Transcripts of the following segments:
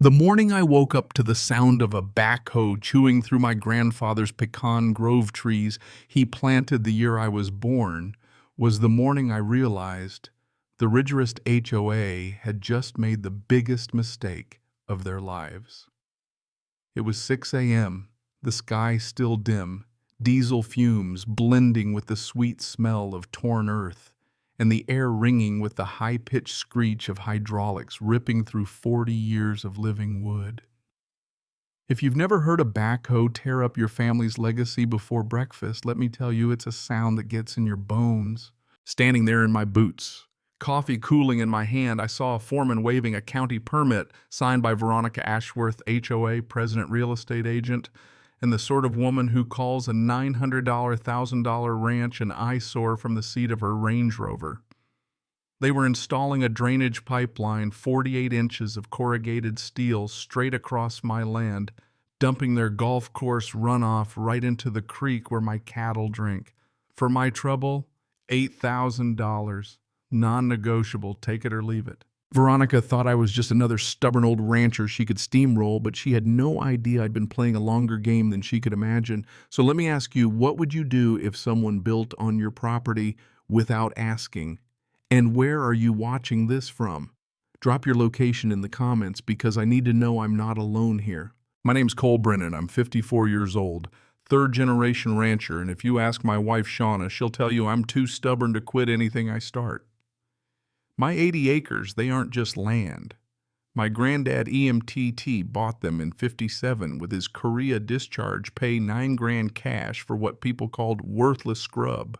The morning I woke up to the sound of a backhoe chewing through my grandfather's pecan grove trees he planted the year I was born was the morning I realized the Ridgerist HOA had just made the biggest mistake of their lives. It was 6 a.m., the sky still dim, diesel fumes blending with the sweet smell of torn earth, and the air ringing with the high-pitched screech of hydraulics ripping through 40 years of living wood. If you've never heard a backhoe tear up your family's legacy before breakfast, let me tell you, it's a sound that gets in your bones. Standing there in my boots, coffee cooling in my hand, I saw a foreman waving a county permit signed by Veronica Ashworth, HOA, president real estate agent, and the sort of woman who calls a $900, $1,000 ranch an eyesore from the seat of her Range Rover. They were installing a drainage pipeline 48 inches of corrugated steel straight across my land, dumping their golf course runoff right into the creek where my cattle drink. For my trouble, $8,000. Non-negotiable, take it or leave it. Veronica thought I was just another stubborn old rancher she could steamroll, but she had no idea I'd been playing a longer game than she could imagine. So let me ask you, what would you do if someone built on your property without asking? And where are you watching this from? Drop your location in the comments because I need to know I'm not alone here. My name's Cole Brennan. I'm 54 years old, third-generation rancher, and if you ask my wife Shauna, she'll tell you I'm too stubborn to quit anything I start. My 80 acres, they aren't just land. My granddad EMTT bought them in '57 with his Korea discharge pay $9,000 cash for what people called worthless scrub.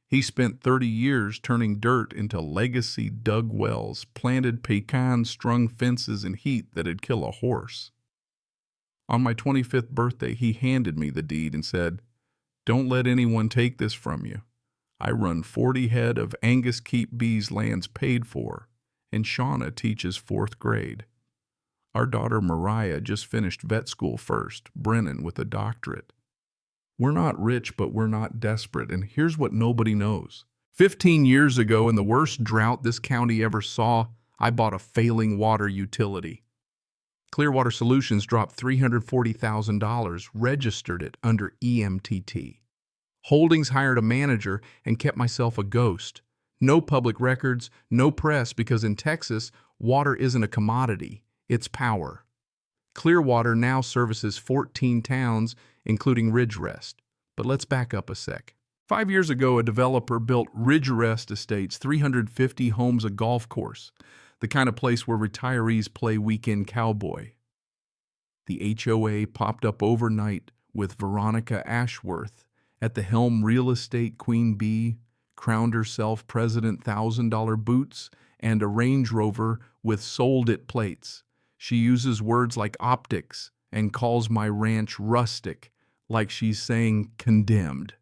He spent 30 years turning dirt into legacy dug wells, planted pecan-strung fences in heat that'd kill a horse. On my 25th birthday, he handed me the deed and said, "Don't let anyone take this from you. I run 40 head of Angus Keep bees lands paid for, and Shauna teaches 4th grade. Our daughter Mariah just finished vet school first, Brennan with a doctorate. We're not rich, but we're not desperate, and here's what nobody knows. 15 years ago, in the worst drought this county ever saw, I bought a failing water utility. Clearwater Solutions dropped $340,000, registered it under EMTT. Holdings hired a manager and kept myself a ghost. No public records, no press, because in Texas, water isn't a commodity, it's power. Clearwater now services 14 towns, including Ridgerest. But let's back up a sec. 5 years ago, a developer built Ridgerest Estates, 350 homes, a golf course, the kind of place where retirees play weekend cowboy. The HOA popped up overnight with Veronica Ashworth at the helm, real estate queen bee, crowned herself president, $1,000 boots, and a Range Rover with sold it plates. She uses words like optics and calls my ranch rustic, like she's saying condemned.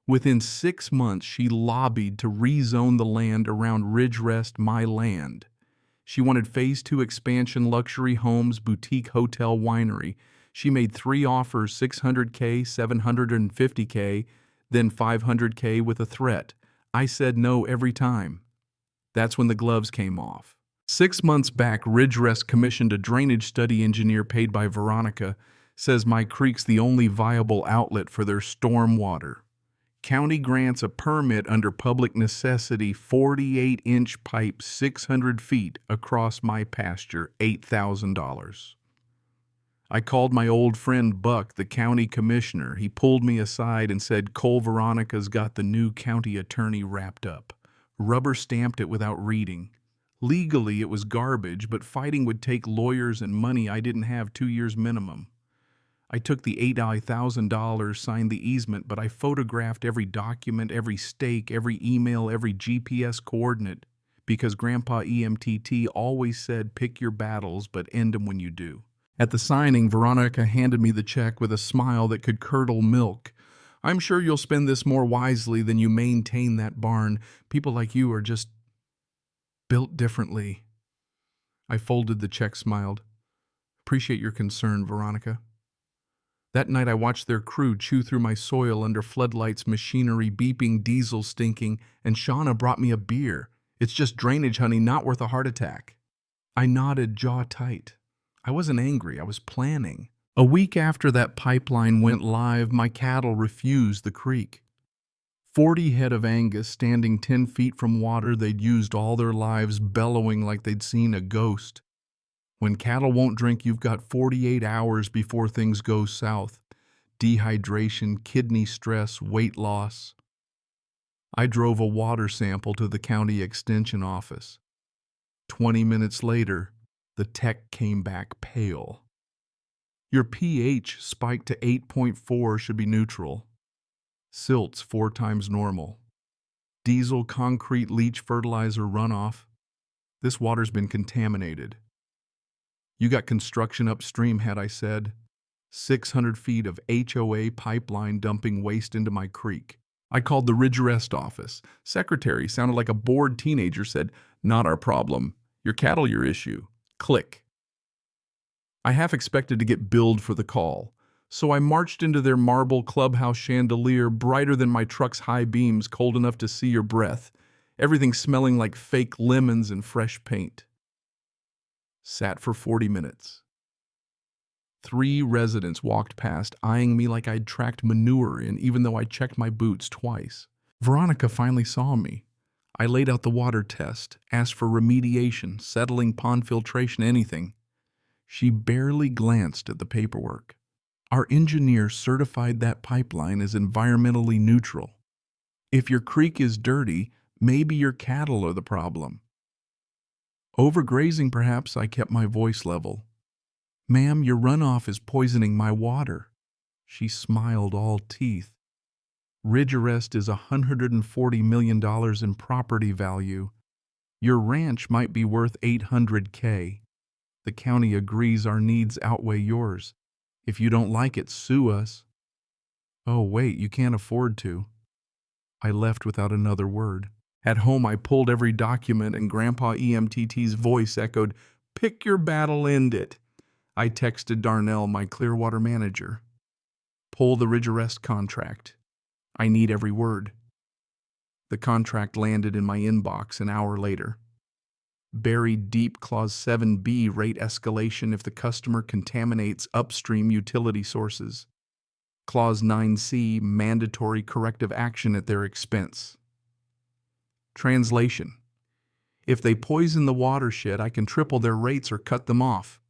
Within 6 months, she lobbied to rezone the land around Ridgerest, my land. She wanted Phase 2 expansion, luxury homes, boutique hotel, winery. She made 3 offers, $600K, $750K, then $500K with a threat. I said no every time. That's when the gloves came off. 6 months back, Ridgerest commissioned a drainage study engineer paid by Veronica, says my creek's the only viable outlet for their storm water. County grants a permit under public necessity, 48-inch pipe, 600 feet across my pasture, $8,000. I called my old friend Buck, the county commissioner. He pulled me aside and said, "Cole, Veronica's got the new county attorney wrapped up. Rubber stamped it without reading. Legally, it was garbage, but fighting would take lawyers and money I didn't have, 2 years minimum." I took the $8,000, signed the easement, but I photographed every document, every stake, every email, every GPS coordinate, because Grandpa EMTT always said, pick your battles, but end them when you do. At the signing, Veronica handed me the check with a smile that could curdle milk. "I'm sure you'll spend this more wisely than you maintain that barn. People like you are just built differently." I folded the check, smiled. "Appreciate your concern, Veronica." That night I watched their crew chew through my soil under floodlights, machinery beeping, diesel stinking, and Shauna brought me a beer. "It's just drainage, honey, not worth a heart attack." I nodded, jaw tight. I wasn't angry, I was planning. A week after that pipeline went live, my cattle refused the creek. 40 head of Angus standing 10 feet from water they'd used all their lives, bellowing like they'd seen a ghost. When cattle won't drink, you've got 48 hours before things go south. Dehydration, kidney stress, weight loss. I drove a water sample to the county extension office. 20 minutes later, the tech came back pale. Your pH spiked to 8.4, should be neutral. Silt's 4 times normal. Diesel concrete leach fertilizer runoff. This water's been contaminated. You got construction upstream, had I said. 600 feet of HOA pipeline dumping waste into my creek. I called the Ridge Arrest office. Secretary sounded like a bored teenager, said, "Not our problem. Your cattle your issue." Click. I half expected to get billed for the call, so I marched into their marble clubhouse chandelier, brighter than my truck's high beams, cold enough to see your breath, everything smelling like fake lemons and fresh paint. Sat for 40 minutes. 3 residents walked past, eyeing me like I'd tracked manure in, even though I checked my boots twice. Veronica finally saw me. I laid out the water test, asked for remediation, settling, pond filtration, anything. She barely glanced at the paperwork. Our engineer certified that pipeline as environmentally neutral. If your creek is dirty, maybe your cattle are the problem. Overgrazing, perhaps. I kept my voice level. "Ma'am, your runoff is poisoning my water." She smiled, all teeth. "Ridge Arrest is $140 million in property value. Your ranch might be worth $800K. The county agrees our needs outweigh yours. If you don't like it, sue us." "Oh, wait, you can't afford to." I left without another word. At home, I pulled every document, and Grandpa EMTT's voice echoed, "Pick your battle, end it." I texted Darnell, my Clearwater manager. "Pull the Ridge Arrest contract. I need every word." The contract landed in my inbox an hour later. Buried deep, Clause 7B, rate escalation if the customer contaminates upstream utility sources. Clause 9C, mandatory corrective action at their expense. Translation: if they poison the watershed, I can triple their rates or cut them off.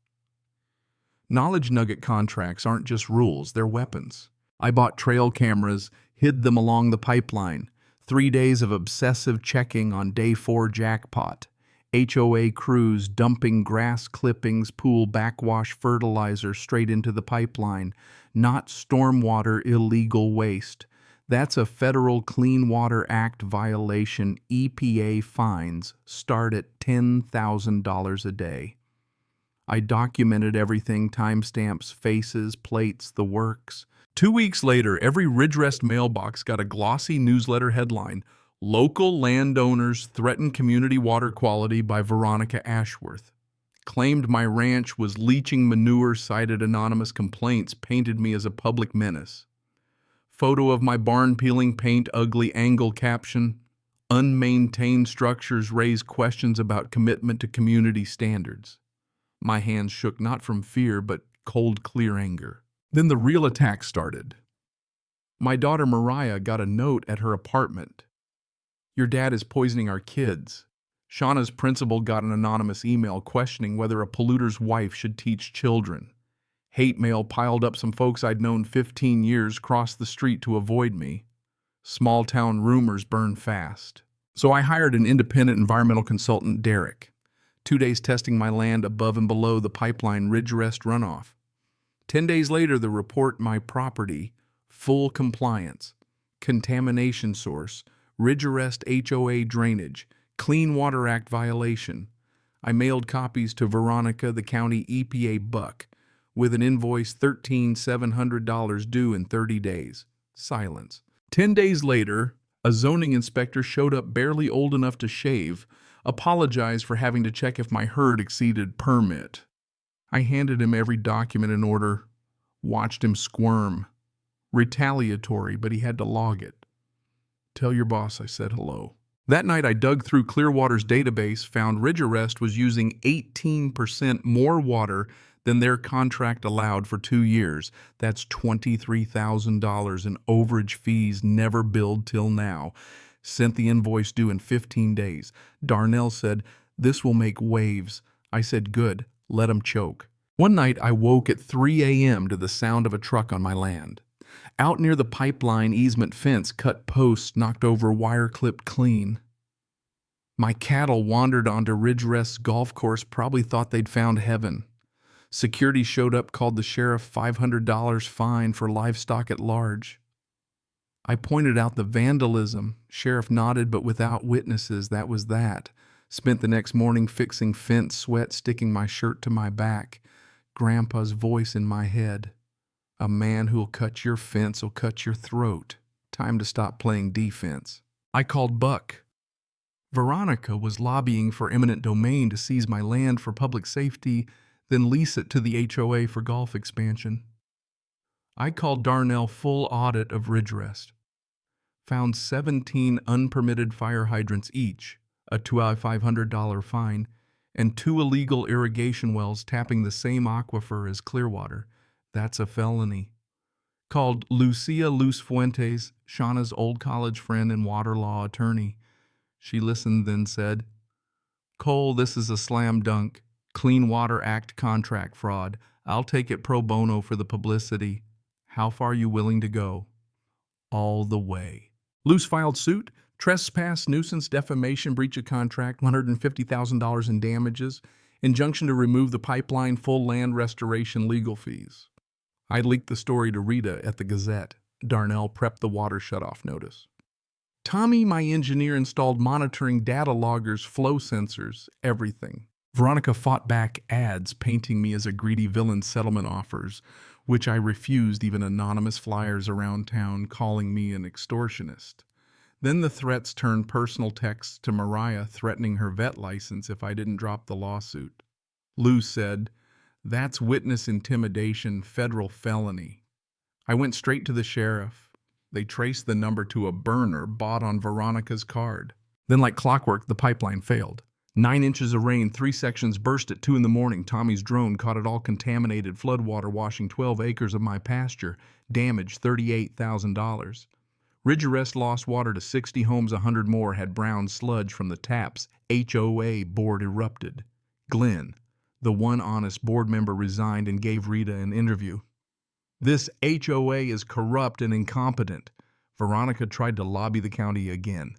Knowledge nugget contracts aren't just rules, they're weapons. I bought trail cameras, hid them along the pipeline. 3 days of obsessive checking on day 4 jackpot. HOA crews dumping grass clippings, pool backwash fertilizer straight into the pipeline. Not stormwater illegal waste. That's a federal Clean Water Act violation. EPA fines start at $10,000 a day. I documented everything, timestamps, faces, plates, the works. 2 weeks later, every Ridge Arrest mailbox got a glossy newsletter headline, "Local Landowners Threaten Community Water Quality" by Veronica Ashworth. Claimed my ranch was leaching manure, cited anonymous complaints, painted me as a public menace. Photo of my barn peeling paint, ugly angle caption, "Unmaintained structures raise questions about commitment to community standards." My hands shook, not from fear, but cold, clear anger. Then the real attack started. My daughter Mariah got a note at her apartment. "Your dad is poisoning our kids." Shauna's principal got an anonymous email questioning whether a polluter's wife should teach children. Hate mail piled up. Some folks I'd known 15 years crossed the street to avoid me. Small town rumors burn fast. So I hired an independent environmental consultant, Derek. 2 days testing my land above and below the pipeline Ridge Arrest runoff. 10 days later, the report: my property, full compliance, contamination source, Ridge Arrest HOA drainage, Clean Water Act violation. I mailed copies to Veronica, the county EPA buck, with an invoice $13,700 due in 30 days. Silence. 10 days later, a zoning inspector showed up, barely old enough to shave, apologized for having to check if my herd exceeded permit. I handed him every document in order, watched him squirm. Retaliatory, but he had to log it. "Tell your boss I said hello." That night I dug through Clearwater's database, found Ridge Arrest was using 18% more water Then their contract allowed for 2 years. That's $23,000 in overage fees never billed till now. Sent the invoice due in 15 days. Darnell said, "This will make waves." I said, "Good, let 'em choke." One night I woke at 3 a.m. to the sound of a truck on my land. Out near the pipeline easement fence, cut posts knocked over, wire clipped clean. My cattle wandered onto Ridgerest's golf course, probably thought they'd found heaven. Security showed up, called the sheriff, $500 fine for livestock at large. I pointed out the vandalism. Sheriff nodded, but without witnesses. That was that. Spent the next morning fixing fence, sweat sticking my shirt to my back. Grandpa's voice in my head. "A man who'll cut your fence will cut your throat. Time to stop playing defense." I called Buck. Veronica was lobbying for eminent domain to seize my land for public safety, then lease it to the HOA for golf expansion. I called Darnell. Full audit of Ridgerest. Found 17 unpermitted fire hydrants each, a $2,500 fine, and 2 illegal irrigation wells tapping the same aquifer as Clearwater. That's a felony. Called Lucia Luz Fuentes, Shauna's old college friend and water law attorney. She listened, then said, "Cole, this is a slam dunk. Clean Water Act contract fraud. I'll take it pro bono for the publicity. How far are you willing to go?" "All the way." Luz filed suit, trespass, nuisance, defamation, breach of contract, $150,000 in damages, injunction to remove the pipeline, full land restoration, legal fees. I leaked the story to Rita at the Gazette. Darnell prepped the water shutoff notice. Tommy, my engineer, installed monitoring data loggers, flow sensors, everything. Veronica fought back ads painting me as a greedy villain, settlement offers, which I refused, even anonymous flyers around town calling me an extortionist. Then the threats turned personal texts to Mariah threatening her vet license if I didn't drop the lawsuit. Lou said, "That's witness intimidation, federal felony." I went straight to the sheriff. They traced the number to a burner bought on Veronica's card. Then like clockwork, the pipeline failed. 9 inches of rain, 3 sections burst at 2 in the morning. Tommy's drone caught it all contaminated, floodwater washing 12 acres of my pasture, damaged $38,000. Ridgerest lost water to 60 homes, 100 more had brown sludge from the taps. HOA board erupted. Glenn, the one honest board member, resigned and gave Rita an interview. "This HOA is corrupt and incompetent." Veronica tried to lobby the county again.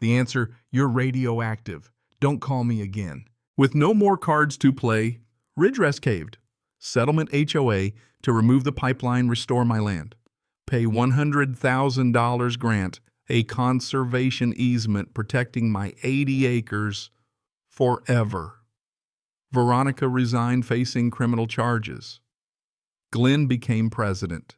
The answer, "You're radioactive. Don't call me again." With no more cards to play, Ridgerest caved. Settlement HOA to remove the pipeline, restore my land. Pay $100,000 grant, a conservation easement protecting my 80 acres forever. Veronica resigned facing criminal charges. Glenn became president.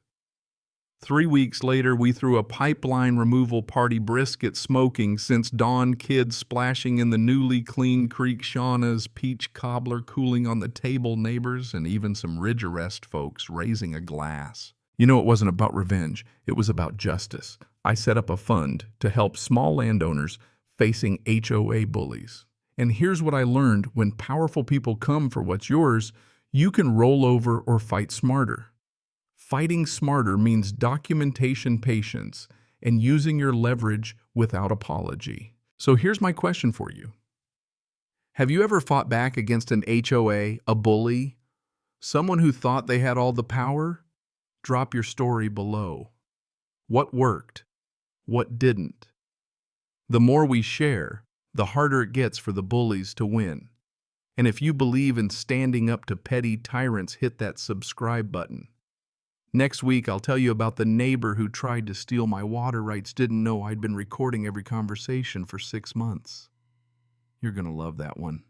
3 weeks later, we threw a pipeline removal party, brisket smoking since dawn, kids splashing in the newly cleaned creek, Shauna's peach cobbler cooling on the table, neighbors, and even some Ridgerest folks raising a glass. You know, it wasn't about revenge. It was about justice. I set up a fund to help small landowners facing HOA bullies. And here's what I learned: when powerful people come for what's yours, you can roll over or fight smarter. Fighting smarter means documentation, patience, and using your leverage without apology. So here's my question for you. Have you ever fought back against an HOA, a bully, someone who thought they had all the power? Drop your story below. What worked? What didn't? The more we share, the harder it gets for the bullies to win. And if you believe in standing up to petty tyrants, hit that subscribe button. Next week, I'll tell you about the neighbor who tried to steal my water rights, didn't know I'd been recording every conversation for 6 months. You're gonna love that one.